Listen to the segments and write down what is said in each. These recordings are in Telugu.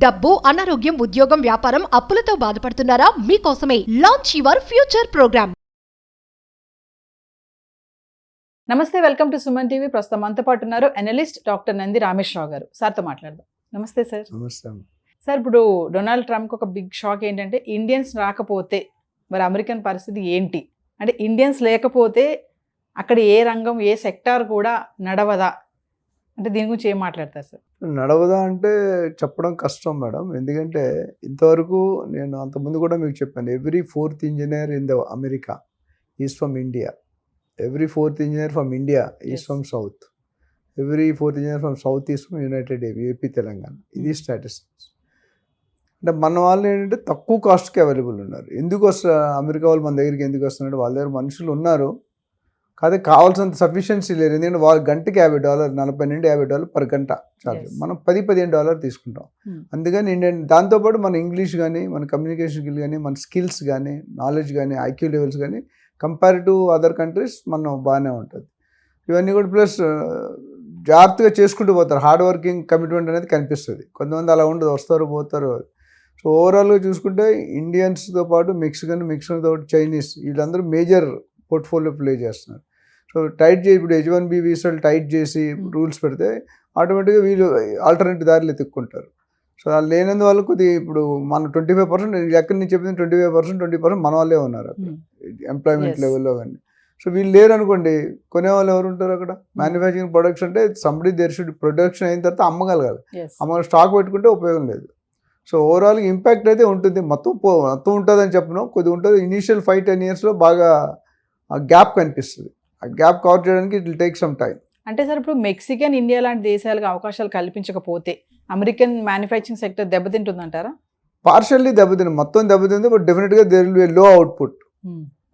డబ్బు, అనారోగ్యం, ఉద్యోగం, వ్యాపారం, అప్పులతో బాధపడుతున్నారా? మీకోసమే లాంచ్ యువర్ ఫ్యూచర్ ప్రోగ్రామ్. నమస్తే, వెల్కమ్ టు సుమన్ టీవీ. ప్రస్తుతం మనతో పాటు ఉన్నారు అనలిస్ట్ డాక్టర్ నంది రామేశ్వరరావు గారు. సార్తో మాట్లాడదాం. నమస్తే సార్. నమస్తే. సార్, ఇప్పుడు డొనాల్డ్ ట్రంప్కి ఒక బిగ్ షాక్ ఏంటంటే ఇండియన్స్ రాకపోతే మరి అమెరికన్ పరిస్థితి ఏంటి, అంటే ఇండియన్స్ లేకపోతే అక్కడ ఏ రంగం, ఏ సెక్టార్ కూడా నడవదా, అంటే దీని గురించి ఏం మాట్లాడతారు సార్? నడవదా అంటే చెప్పడం కష్టం మేడం, ఎందుకంటే ఇంతవరకు నేను అంతకుముందు కూడా మీకు చెప్పాను, every fourth engineer in the America is from India, every fourth engineer from India is from south, every fourth engineer from south is from United AP Telangana. ఇది స్టాటిస్టిక్స్. అంటే మన వాళ్ళు ఏంటంటే తక్కువ కాస్ట్కి అవైలబుల్ ఉన్నారు. ఎందుకు అమెరికా వాళ్ళు మన దగ్గరికి ఎందుకు వస్తున్నారు? వాళ్ళ దగ్గర మనుషులు ఉన్నారు, కాదే కావాల్సినంత సఫిషియన్సీ లేరు. ఎందుకంటే వాళ్ళు గంటకి $50, 40 నుండి $50 పర్ గంట చార్జ్. మనం $10-15 తీసుకుంటాం. అందుకని ఇండియన్ దాంతోపాటు మన ఇంగ్లీష్ కానీ, మన కమ్యూనికేషన్ స్కిల్ కానీ, మన స్కిల్స్ కానీ, నాలెడ్జ్ కానీ, ఐక్యూ లెవెల్స్ కానీ కంపేర్ టు అదర్ కంట్రీస్ మనం బాగానే ఉంటుంది. ఇవన్నీ కూడా ప్లస్ జాగ్రత్తగా చేసుకుంటూ పోతారు. హార్డ్ వర్కింగ్, కమిట్మెంట్ అనేది కనిపిస్తుంది. కొంతమంది అలా ఉండదు, వస్తారు పోతారు. సో ఓవరాల్గా చూసుకుంటే ఇండియన్స్తో పాటు మెక్సికన్తో పాటు చైనీస్, వీళ్ళందరూ మేజర్ పోర్ట్ఫోలియో ప్లే చేస్తున్నారు. సో టైట్ చేసి ఇప్పుడు H-1B వీసాలు టైట్ చేసి రూల్స్ పెడితే ఆటోమేటిక్గా వీళ్ళు ఆల్టర్నేటివ్ దారిలో ఎత్తుక్కుంటారు. సో వాళ్ళు లేనందువల్ల కొద్దిగా ఇప్పుడు మన 25% ఎక్కడి నుంచి చెప్పింది 20% మన వాళ్ళే ఉన్నారు అక్కడ ఎంప్లాయ్మెంట్ లెవెల్లో. కానీ సో వీళ్ళు లేరు అనుకోండి, కొనేవాళ్ళు ఎవరు ఉంటారు అక్కడ? మ్యానుఫ్యాక్చరింగ్ ప్రొడక్ట్స్ అంటే సంబడి దేర్ షుడ్ ప్రొడక్షన్ అయిన తర్వాత అమ్మగలగాలి. స్టాక్ పెట్టుకుంటే ఉపయోగం లేదు. సో ఓవరాల్ ఇంపాక్ట్ అయితే ఉంటుంది. మొత్తం ఉంటుందని చెప్పను, కొద్దిగా ఉంటుంది. ఇనీషియల్ 5-10 ఇయర్స్లో బాగా ఆ గ్యాప్ కనిపిస్తుంది. ఆ గ్యాప్ కవర్ చేయడానికి it will take some time. అంటే సార్, ఇప్పుడు మెక్సికన్, ఇండియా లాంటి దేశాలకు అవకాశాలు కల్పించకపోతే అమెరికన్ మ్యానుఫ్యాక్చరింగ్ సెక్టర్ దెబ్బతింటుందంటారా? పార్షల్లీ దెబ్బతింది, మొత్తం దెబ్బతింది. బట్ డెఫినెట్గా దేర్ విల్ బి లో అవుట్పుట్.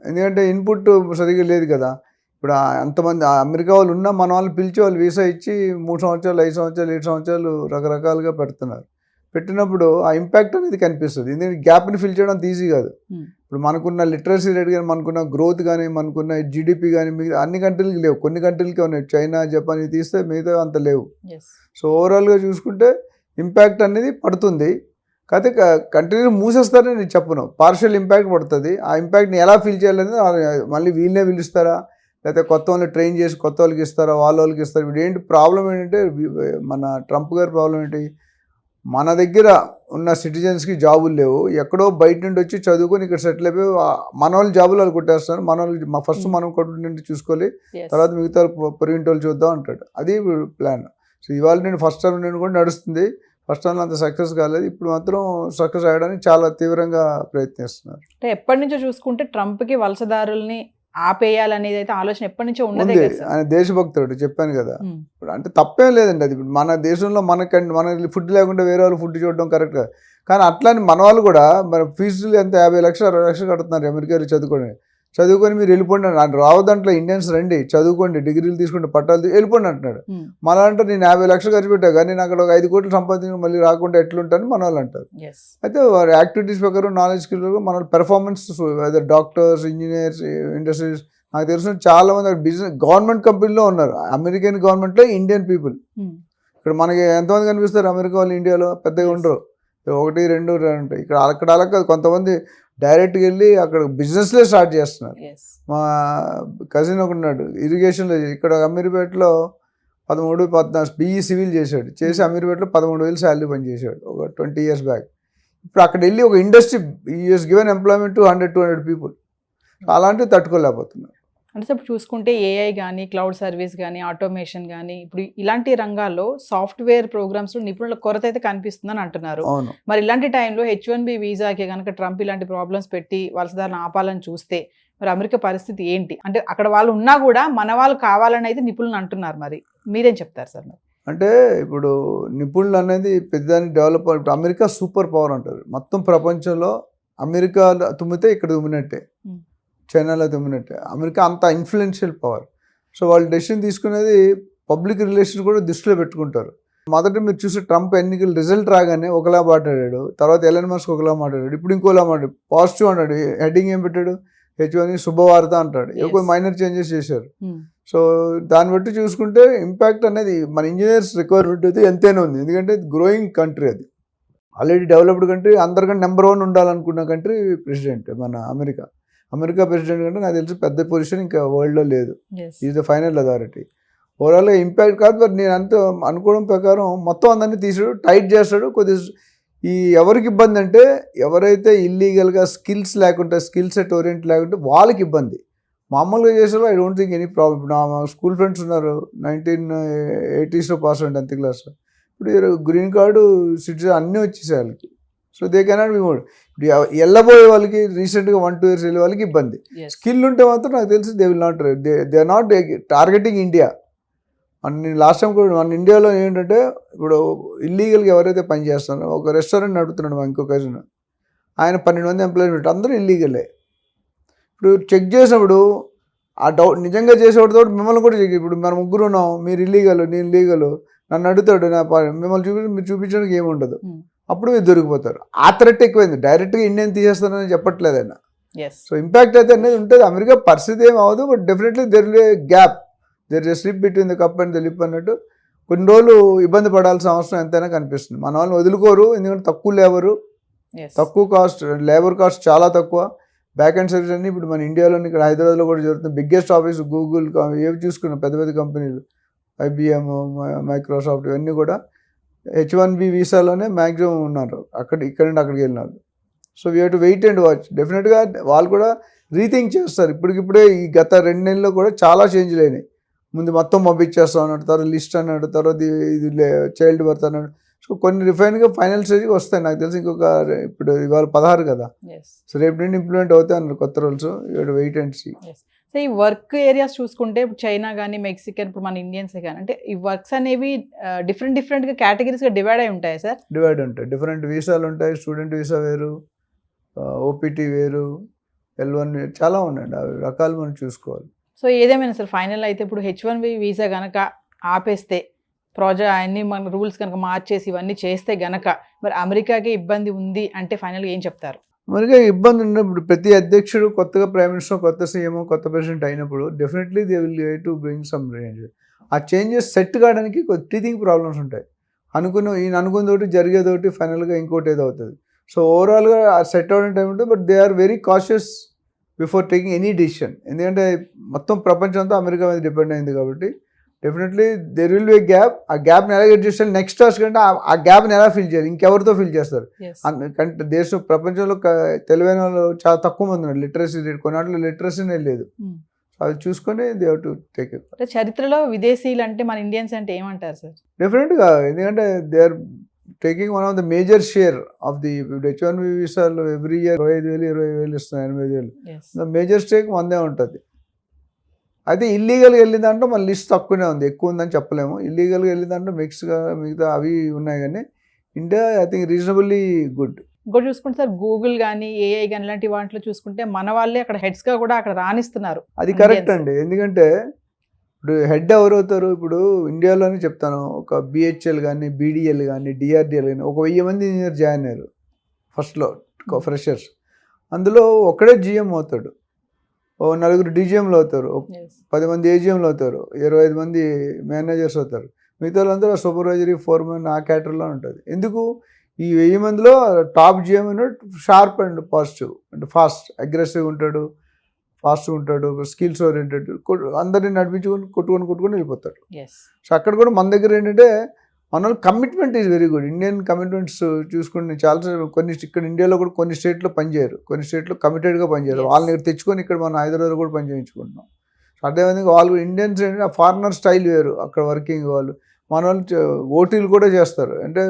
ఎందుకంటే ఇన్పుట్ సరిగ్గా లేదు కదా. ఇప్పుడు అంతమంది అమెరికా వాళ్ళు ఉన్నా మన వాళ్ళు పిలిచి వాళ్ళు వీసా ఇచ్చి 3 సంవత్సరాలు, 5 సంవత్సరాలు, 7 సంవత్సరాలు రకరకాలుగా పెడుతున్నారు. పెట్టినప్పుడు ఆ ఇంపాక్ట్ అనేది కనిపిస్తుంది. ఎందుకంటే గ్యాప్ని ఫిల్ చేయడం అంత ఈజీ కాదు. ఇప్పుడు మనకున్న లిటరసీ రేట్ కానీ, మనకున్న గ్రోత్ కానీ, మనకున్న GDP కానీ మిగతా అన్ని కంట్రీలకి లేవు. కొన్ని కంట్రీలకి ఉన్నాయి, చైనా, జపాన్ తీస్తే మిగతా అంత లేవు. సో ఓవరాల్గా చూసుకుంటే ఇంపాక్ట్ అనేది పడుతుంది. కాకపోతే కంట్రీని మూసేస్తారని నేను చెప్పను, పార్షియల్ ఇంపాక్ట్ పడుతుంది. ఆ ఇంపాక్ట్ని ఎలా ఫీల్ చేయాలనేది మళ్ళీ వీళ్ళనే పిలుస్తారా, లేకపోతే కొత్త వాళ్ళని ట్రైన్ చేసి కొత్త వాళ్ళకి ఇస్తారా, వాళ్ళకి ఇస్తారు. ఇప్పుడు ఏంటి ప్రాబ్లం ఏంటంటే, మన ట్రంప్ గారి ప్రాబ్లం ఏంటి, మన దగ్గర ఉన్న సిటిజన్స్కి జాబులు లేవు. ఎక్కడో బయట నుండి వచ్చి చదువుకొని ఇక్కడ సెటిల్ అయిపోయి మన వాళ్ళు జాబులు వాళ్ళు కొట్టేస్తున్నారు. మన వాళ్ళు ఫస్ట్ మనం కొట్టుకుంటే చూసుకోవాలి, తర్వాత మిగతా పొరిగింటి వాళ్ళు చూద్దాం అంటాడు. అది ప్లాన్. సో ఇవాళ నేను ఫస్ట్ టర్మ్ నుండి కూడా నడుస్తుంది. ఫస్ట్ టర్మ్లో అంత సక్సెస్ కాలేదు, ఇప్పుడు మాత్రం సక్సెస్ అయ్యడానికి చాలా తీవ్రంగా ప్రయత్నిస్తున్నారు. అంటే ఎప్పటి నుంచో చూసుకుంటే ట్రంప్కి వలసదారుల్ని ఆపేయాలనేది అయితే ఆలోచన ఎప్పటి నుంచో ఉన్నది. ఆయన దేశభక్తుడు, చెప్పాను కదా. ఇప్పుడు అంటే తప్పేం లేదండి. అది మన దేశంలో మన ఫుడ్ లేకుండా వేరే వాళ్ళు ఫుడ్ చూడడం కరెక్ట్ కాదు. కానీ అట్లానే మన వాళ్ళు కూడా మరి ఫీజులు ఎంత 50 లక్షలు 60 లక్షలు కడుతున్నారు అమెరికాలో చదువుకొని మీరు వెళ్ళిపోండి. రావదంట్లో ఇండియన్స్ రండి, చదువుకోండి, డిగ్రీలు తీసుకుంటే పట్టాలు వెళ్ళిపోండి అంటున్నాడు. మన అంటే నేను 50 లక్షలు ఖర్చు పెట్టా కానీ నేను అక్కడ ఒక 5 కోట్లు సంపాదించి మళ్ళీ రాకుండా ఎట్లుంటాను మన వాళ్ళు అంటారు. అయితే వారి యాక్టివిటీస్ ప్రకారం, నాలెడ్జ్ స్కిల్ మన పెర్ఫార్మెన్స్, డాక్టర్స్, ఇంజనీర్స్, ఇండస్ట్రీస్, నాకు తెలిసిన చాలా మంది బిజినెస్ గవర్నమెంట్ కంపెనీలో ఉన్నారు. అమెరికన్ గవర్నమెంట్లో ఇండియన్ పీపుల్. ఇక్కడ మనకి ఎంతమంది కనిపిస్తారు అమెరికా వాళ్ళు? ఇండియాలో పెద్దగా ఉండరు, 1-2 ఉంటాయి. ఇక్కడ అలా కొంతమంది డైరెక్ట్గా వెళ్ళి అక్కడ బిజినెస్లే స్టార్ట్ చేస్తున్నారు. మా కజిన్ ఒకటి ఉన్నాడు ఇరిగేషన్లో, ఇక్కడ అమీర్పేటలో 13-14 BE సివిల్ చేసి అమీర్పేటలో 13,000 శాలరీ పని చేశాడు ఒక 20 years బ్యాక్. ఇప్పుడు అక్కడ వెళ్ళి ఒక industry is given employment to 100-200 people. అలాంటివి తట్టుకోలేకపోతున్నారు. అంటే ఇప్పుడు చూసుకుంటే AI కానీ, క్లౌడ్ సర్వీస్ కానీ, ఆటోమేషన్ కానీ, ఇప్పుడు ఇలాంటి రంగాల్లో సాఫ్ట్వేర్ ప్రోగ్రామ్స్లో నిపుణుల కొరత అయితే కనిపిస్తుందని అంటున్నారు. మరి ఇలాంటి టైంలో H-1B వీసాకి కనుక ట్రంప్ ఇలాంటి ప్రాబ్లమ్స్ పెట్టి వలసదారులను ఆపాలని చూస్తే మరి అమెరికా పరిస్థితి ఏంటి? అంటే అక్కడ వాళ్ళు ఉన్నా కూడా మన వాళ్ళు కావాలని అయితే నిపుణులు అంటున్నారు. మరి మీరేం చెప్తారు సార్? మరి అంటే ఇప్పుడు నిపుణులు అనేది పెద్దాన్ని డెవలప్, అమెరికా సూపర్ పవర్ అంటారు. మొత్తం ప్రపంచంలో అమెరికా తుమ్మితే ఇక్కడ తుమ్మినట్టే, చైనాలో తుమ్మినట్టే. అమెరికా అంత ఇన్ఫ్లుయెన్షియల్ పవర్. సో వాళ్ళు డెసిషన్ తీసుకునేది పబ్లిక్ రిలేషన్స్ కూడా దృష్టిలో పెట్టుకుంటారు. మొదట మీరు చూసి ట్రంప్ ఎన్నికలు రిజల్ట్ రాగానే ఒకలా మాట్లాడాడు, తర్వాత ఎలన్ మస్క్ ఒకలా మాట్లాడాడు, ఇప్పుడు ఇంకోలా మాట్లాడు, పాజిటివ్ అన్నాడు. హెడ్డింగ్ ఏం పెట్టాడు, H-1B శుభవార్త అంటాడు. ఎక్కువ మైనర్ చేంజెస్ చేశారు. సో దాన్ని బట్టి చూసుకుంటే ఇంపాక్ట్ అనేది మన ఇంజనీర్స్ రిక్వైర్మెంట్ అయితే ఎంతైనా ఉంది, ఎందుకంటే గ్రోయింగ్ కంట్రీ అది. ఆల్రెడీ డెవలప్డ్ కంట్రీ, అందరికంటే నెంబర్ 1 ఉండాలనుకున్న కంట్రీ ప్రెసిడెంట్ మన అమెరికా ప్రెసిడెంట్ కంటే నాకు తెలిసి పెద్ద పొజిషన్ ఇంకా వరల్డ్లో లేదు. Is the final authority. ఓవరాల్గా ఇంపాక్ట్ కాదు, బట్ నేను అంత అనుకోవడం ప్రకారం మొత్తం అందరినీ తీసాడు, టైట్ చేస్తాడు. ఎవరికి ఇబ్బంది అంటే ఎవరైతే ఇల్లీగల్గా స్కిల్స్ లేకుంటే, స్కిల్ సెట్ ఓరియంట్ లేకుంటే వాళ్ళకి ఇబ్బంది. మామూలుగా చేసేలో I don't think any problem. ఇప్పుడు నా స్కూల్ ఫ్రెండ్స్ ఉన్నారు 1980s pass out 10th class. ఇప్పుడు గ్రీన్ కార్డు సిటిజన్ అన్నీ వచ్చేసాయి వాళ్ళకి. So they cannot be moved. ఇప్పుడు వెళ్ళబోయే వాళ్ళకి రీసెంట్గా 1-2 years వెళ్ళే వాళ్ళకి ఇబ్బంది. స్కిల్ ఉంటే మాత్రం నాకు తెలిసి they will not, they are not targeting India. నేను లాస్ట్ టైం కూడా మన ఇండియాలో ఏంటంటే ఇప్పుడు ఇల్లీగల్గా ఎవరైతే పని చేస్తున్నారో, ఒక రెస్టారెంట్ నడుపుతున్నాడు మా ఇంకో కజిన్, ఆయన 12 మంది ఎంప్లాయీస్ అందరూ ఇల్లీగలే. ఇప్పుడు చెక్ చేసినప్పుడు ఆ డౌట్ నిజంగా చేసేవాడితో మిమ్మల్ని కూడా చెక్, ఇప్పుడు మనం ముగ్గురు ఉన్నాం, మీరు ఇల్లీగల్ నేను లీగల్, నన్ను అడుగుతాడు, మిమ్మల్ని మీరు చూపించడానికి ఏముండదు, అప్పుడు మీరు దొరికిపోతారు. ఆ థ్రెట్ ఎక్కువైంది. డైరెక్ట్గా ఇండియన్ తీసేస్తానని చెప్పట్లేదు ఆయన. సో ఇంపాక్ట్ అయితే అనేది ఉంటుంది. అమెరికా పరిస్థితి ఏం అవ్వదు, but definitely there is a gap, there is a slip between the cup and the lip అన్నట్టు కొన్ని రోజులు ఇబ్బంది పడాల్సిన అవసరం ఎంతైనా కనిపిస్తుంది. మన వాళ్ళని వదులుకోరు, ఎందుకంటే తక్కువ కాస్ట్, లేబర్ కాస్ట్ చాలా తక్కువ. బ్యాక్ అండ్ సర్వీస్ అన్ని ఇప్పుడు మన ఇండియాలోని ఇక్కడ హైదరాబాద్లో కూడా జరుగుతుంది. బిగ్గెస్ట్ ఆఫీస్ గూగుల్, ఏవి చూసుకున్నాం పెద్ద పెద్ద కంపెనీలు, IBM, మైక్రోసాఫ్ట్, ఇవన్నీ కూడా H1B వీసాలోనే మ్యాక్సిమం ఉన్నారు. ఇక్కడ నుండి అక్కడికి వెళ్ళినారు. So we have to wait and watch. డెఫినెట్గా వాళ్ళు కూడా రీథింక్ చేస్తారు. ఇప్పటికిప్పుడే ఈ గత 2 నెలల్లో కూడా చాలా చేంజ్లు అయినాయి. ముందు మొత్తం పంపించేస్తాం అన్నాడు, తర్వాత లిస్ట్ అన్నాడు, తర్వాత ఇది చైల్డ్ బర్త్ అన్నాడు. సో కొన్ని రిఫైన్గా ఫైనల్ స్టేజ్కి వస్తాయి. నాకు తెలిసి ఇప్పుడు ఇవాళ 16 కదా, సో రేపు నుండి ఇంప్లిమెంట్ అవుతాయి అన్నారు కొత్త rules. Wait and see. So ఈ వర్క్ ఏరియాస్ చూసుకుంటే ఇప్పుడు చైనా కానీ మెక్సికన్, ఇప్పుడు మన ఇండియన్సే కానీ, అంటే ఈ వర్క్స్ అనేవి డిఫరెంట్గా కేటగిరీస్గా డివైడ్ అయి ఉంటాయి సార్? డివైడ్ ఉంటాయి. డిఫరెంట్ వీసాలు ఉంటాయి. స్టూడెంట్ వీసా వేరు, OPT వేరు, L1 వేరు, చాలా ఉన్నాయండి. అవి రకాలు మనం చూసుకోవాలి. సో ఏదేమైనా సార్ ఫైనల్ అయితే ఇప్పుడు H1B వీసా కనుక ఆపేస్తే, అన్ని మన రూల్స్ కనుక మార్చేసి ఇవన్నీ చేస్తే గనక మరి అమెరికాకి ఇబ్బంది ఉంది అంటే ఫైనల్గా ఏం చెప్తారు? మరిగా ఇబ్బంది ఉన్నప్పుడు ప్రతి అధ్యక్షుడు కొత్తగా ప్రైమ్ మినిస్టర్, కొత్త సీఎం, కొత్త ప్రెసిడెంట్ అయినప్పుడు definitely they will get to bring some change. ఆ చేంజెస్ సెట్ కావడానికి టీథింగ్ ప్రాబ్లమ్స్ ఉంటాయి. ఈయన అనుకున్నదోటి జరిగేదోటి ఫైనల్గా ఇంకోటి ఏదో అవుతుంది. సో ఓవరాల్గా ఆ సెట్ అవ్వడం టైం ఉంటుంది. But they are very cautious before taking any decision. ఎందుకంటే మొత్తం ప్రపంచం అంతా అమెరికా మీద డిపెండ్ అయింది కాబట్టి definitely there will be gap. ఆ గ్యాప్ని ఎలా అడ్జస్ట్ చేయాలి, నెక్స్ట్ టాస్క్ అంటే ఆ గ్యాప్ని ఎలా ఫిల్ చేయాలి, ఇంకెవరితో ఫిల్ చేస్తారు. అంటే ప్రపంచంలో తెలివైన వాళ్ళు చాలా తక్కువ మంది ఉన్నారు. లిటరసీ రేట్ కొన్నాళ్ళు లిటరసీనే లేదు. అది చూసుకొని they have to take it. చరిత్రలో విదేశీయులు అంటే మన ఇండియన్స్ అంటే ఏమంటారు సార్? డెఫినెట్గా, ఎందుకంటే they are taking one of the major share of the H1B వీసాలు. ఎవ్రీ ఇయర్ 25,000 ఇస్తున్నారు, 8,000. ద మేజర్ స్టేక్ మందే ఉంటుంది. అయితే ఇల్లీగల్గా వెళ్ళిన దాంట్లో మన లిస్ట్ తక్కువనే ఉంది, ఎక్కువ ఉందని చెప్పలేము. ఇల్లీగల్గా వెళ్ళిన దాంట్లో మిగతా అవి ఉన్నాయి. కానీ India I think reasonably good. ఇంకోటి చూసుకుంటే సార్ గూగుల్ కానీ AI కానీ ఇలాంటి వాటిలో చూసుకుంటే మన వాళ్ళే అక్కడ హెడ్స్గా కూడా అక్కడ రాణిస్తున్నారు. అది కరెక్ట్ అండి. ఎందుకంటే ఇప్పుడు హెడ్ ఎవరు అవుతారు, ఇప్పుడు ఇండియాలోనే చెప్తాను, ఒక BHL కానీ, BDL కానీ, DRDL కానీ ఒక 1000 మంది ఇంజనీర్ జాయిన్ అయ్యారు ఫస్ట్లో ఫ్రెషర్స్. అందులో ఒకడే GM అవుతాడు, 4 DGMలు అవుతారు, 10 మంది AGMలు అవుతారు, 25 మంది మేనేజర్స్ అవుతారు. మిగతా వాళ్ళందరూ సూపర్వైజరీ, ఫోర్మెన్ ఆ క్యాటర్లో ఉంటుంది. ఎందుకు ఈ 1000 మందిలో top GM sharp and positive అంటే ఫాస్ట్, అగ్రెసివ్ ఉంటాడు, ఫాస్ట్గా ఉంటాడు, స్కిల్స్ ఓరియంటెడ్, అందరినీ నడిపించుకొని కొట్టుకొని వెళ్ళిపోతాడు. సో అక్కడ కూడా మన దగ్గర ఏంటంటే మన commitment is very good. Indian commitments చూసుకుని చాలా ఇక్కడ ఇండియాలో కూడా కొన్ని స్టేట్లో పనిచేయరు, కొన్ని స్టేట్లో కమిటెడ్గా పనిచేయరు. వాళ్ళని ఇక్కడ తెచ్చుకొని ఇక్కడ మన హైదరాబాద్లో కూడా పని చేయించుకుంటున్నాం. అదేవిధంగా వాళ్ళు ఇండియన్స్ ఏంటంటే ఫారినర్ స్టైల్ వేరు, అక్కడ వర్కింగ్ వాళ్ళు. మన వాళ్ళు ఓటీలు కూడా చేస్తారు. అంటే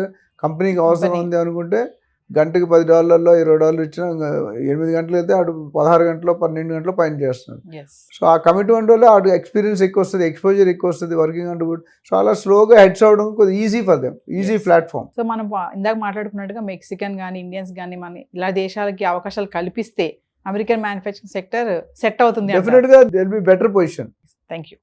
కంపెనీకి అవసరం ఉంది అనుకుంటే గంటకి $10, $20 ఇచ్చినా 8 గంటలు అయితే ఆడు 16 గంటలు, 12 గంటలు పని చేస్తున్నాడు. సో ఆ కమిట్మెంట్ వల్ల ఆడు ఎక్స్పీరియన్స్ ఎక్కువ వస్తుంది, ఎక్స్పోజర్ ఎక్కువ వస్తుంది, వర్కింగ్ అంటే కూడా చాలా స్లోగా హెడ్స్ అవడం కొద్దిగా easy for them, easy platform. So మనం ఇందాక మాట్లాడుకున్నట్టుగా మెక్సికన్ కానీ, ఇండియన్స్ కానీ మన ఇలా దేశాలకి అవకాశాలు కల్పిస్తే అమెరికన్ మ్యానుఫ్యాక్చరింగ్ సెక్టర్ సెట్ అవుతుంది. డెఫినెట్గా there be better position. Thank you.